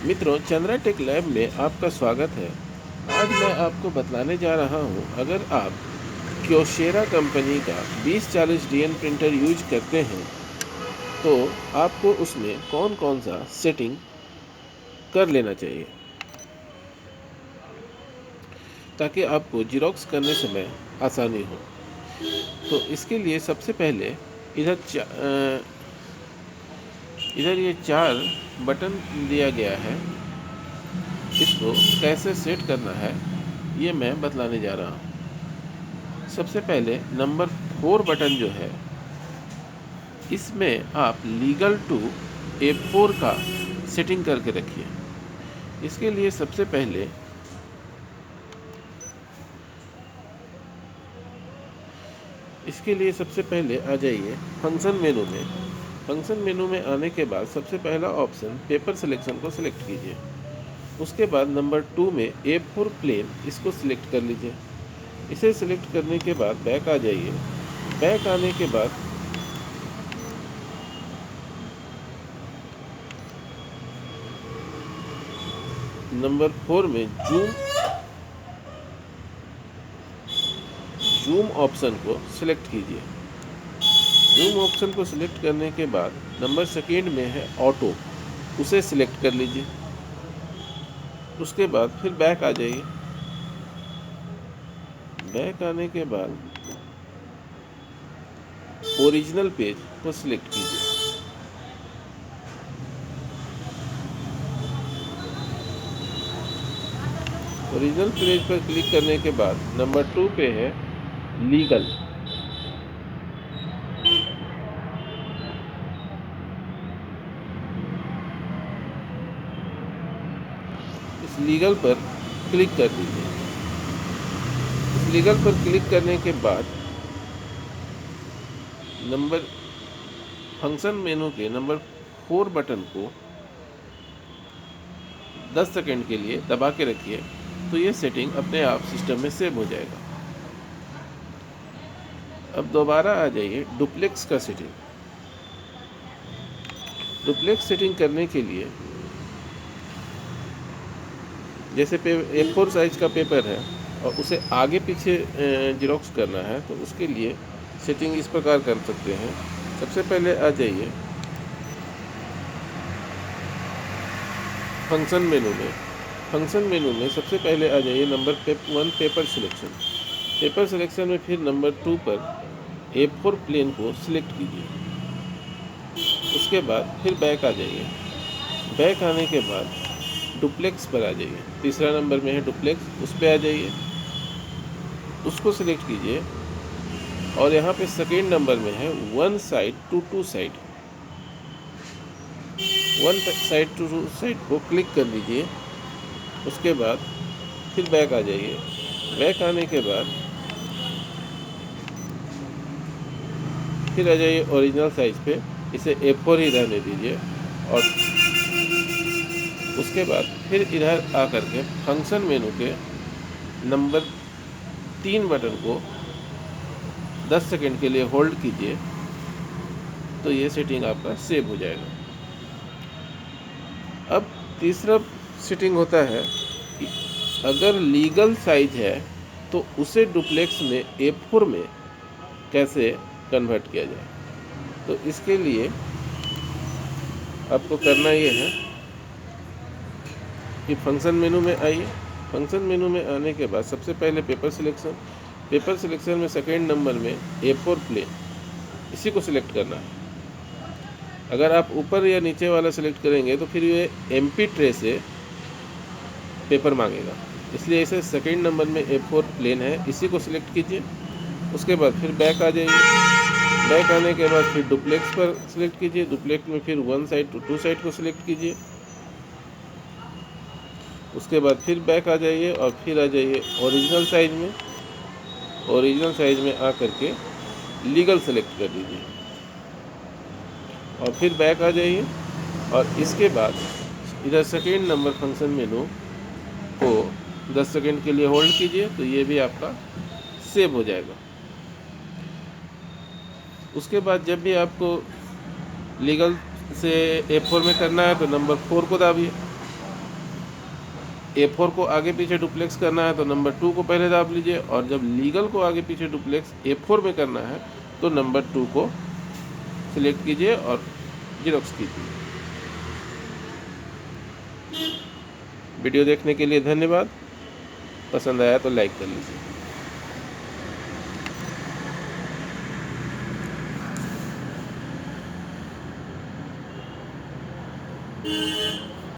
मित्रों, Chandra tech lab में आपका स्वागत है। आज मैं आपको बतलाने जा रहा हूँ, अगर आप क्योशेरा कंपनी का 2040 डीएन प्रिंटर यूज करते हैं तो आपको उसमें कौन कौन सा सेटिंग कर लेना चाहिए ताकि आपको जीरोक्स करने समय आसानी हो। तो इसके लिए सबसे पहले इधर इधर ये 4 बटन दिया गया है। इसको कैसे सेट करना है ये मैं बतलाने जा रहा हूँ। सबसे पहले नंबर 4 बटन जो है, इसमें आप लीगल टू A4 का सेटिंग करके रखिए। इसके लिए सबसे पहले आ जाइए फंक्शन मेनू में। फंक्शन मेनू में आने के बाद सबसे पहला ऑप्शन पेपर सिलेक्शन को सिलेक्ट कीजिए। उसके बाद नंबर 2 में A4 प्लेन, इसको सिलेक्ट कर लीजिए। इसे सिलेक्ट करने के बाद बैक आ जाइए। बैक आने के बाद नंबर 4 में जूम ऑप्शन को सिलेक्ट कीजिए। जूम ऑप्शन को सिलेक्ट करने के बाद नंबर 2 में है ऑटो, उसे सिलेक्ट कर लीजिए। उसके बाद फिर बैक आ जाइए। बैक आने के बाद ओरिजिनल पेज को सिलेक्ट कीजिए। ओरिजिनल पेज पर क्लिक करने के बाद नंबर 2 पे है लीगल। इस लीगल पर क्लिक कर दीजिए। इस लीगल पर क्लिक करने के बाद नंबर फंक्शन मेनू के नंबर 4 बटन को 10 सेकंड के लिए दबा के रखिए, तो ये सेटिंग अपने आप सिस्टम में सेव हो जाएगा। अब दोबारा आ जाइए डुप्लेक्स का सेटिंग। डुप्लेक्स सेटिंग करने के लिए जैसे A4 साइज का पेपर है और उसे आगे पीछे जीरोक्स करना है, तो उसके लिए सेटिंग इस प्रकार कर सकते हैं। सबसे पहले आ जाइए फंक्शन मेनू में। फंक्शन मेनू में सबसे पहले आ जाइए number 1 paper selection. Paper selection में फिर नंबर 2 पर A4 प्लेन को सिलेक्ट कीजिए। उसके बाद फिर बैक आ जाइए। बैक आने के बाद डुप्लेक्स पर आ जाइए। तीसरा नंबर में है डुप्लेक्स, उस पर आ जाइए, उसको सिलेक्ट कीजिए। और यहाँ पे 2 नंबर में है 1 side to 2 side. 1 side to 2 side को क्लिक कर लीजिए। उसके बाद फिर बैक आ जाइए। बैक आने के बाद फिर आ जाइए ओरिजिनल साइज पे, इसे A4 ही रहने दीजिए। और उसके बाद फिर इधर आकर के फंक्शन मेनू के नंबर 3 बटन को 10 सेकंड के लिए होल्ड कीजिए, तो ये सेटिंग आपका सेव हो जाएगा। अब तीसरा सेटिंग होता है कि अगर लीगल साइज है तो उसे डुप्लेक्स में A4 में कैसे कन्वर्ट किया जाए। तो इसके लिए आपको करना ये है कि फंक्शन मेनू में आइए। फंक्शन मेनू में आने के बाद सबसे पहले पेपर सिलेक्शन में 2 नंबर में A4 प्लेन, इसी को सिलेक्ट करना है। अगर आप ऊपर या नीचे वाला सिलेक्ट करेंगे तो फिर ये MP ट्रे से पेपर मांगेगा, इसलिए इसे 2 नंबर में A4 प्लेन है, इसी को सिलेक्ट कीजिए। उसके बाद फिर बैक आ जाइए। बैक आने के बाद फिर डुप्लेक्स पर सिलेक्ट कीजिए। डुप्लेक्स में फिर 1 साइड टू 2 साइड को सिलेक्ट कीजिए। उसके बाद फिर बैक आ जाइए और फिर आ जाइए ओरिजिनल साइज में। ओरिजिनल साइज में आ करके लीगल सेलेक्ट कर दीजिए और फिर बैक आ जाइए। और इसके बाद इधर 2 नंबर फंक्शन मेनू को 10 सेकंड के लिए होल्ड कीजिए, तो ये भी आपका सेव हो जाएगा। उसके बाद जब भी आपको लीगल से A4 में करना है तो नंबर 4 को दाबिए। A4 को आगे पीछे डुप्लेक्स करना है तो नंबर 2 को पहले दाब लीजिए, और जब लीगल को आगे पीछे डुप्लेक्स A4 में करना है तो नंबर 2 को सिलेक्ट कीजिए और जेरॉक्स कीजिए। वीडियो देखने के लिए धन्यवाद। पसंद आया तो लाइक कर लीजिए।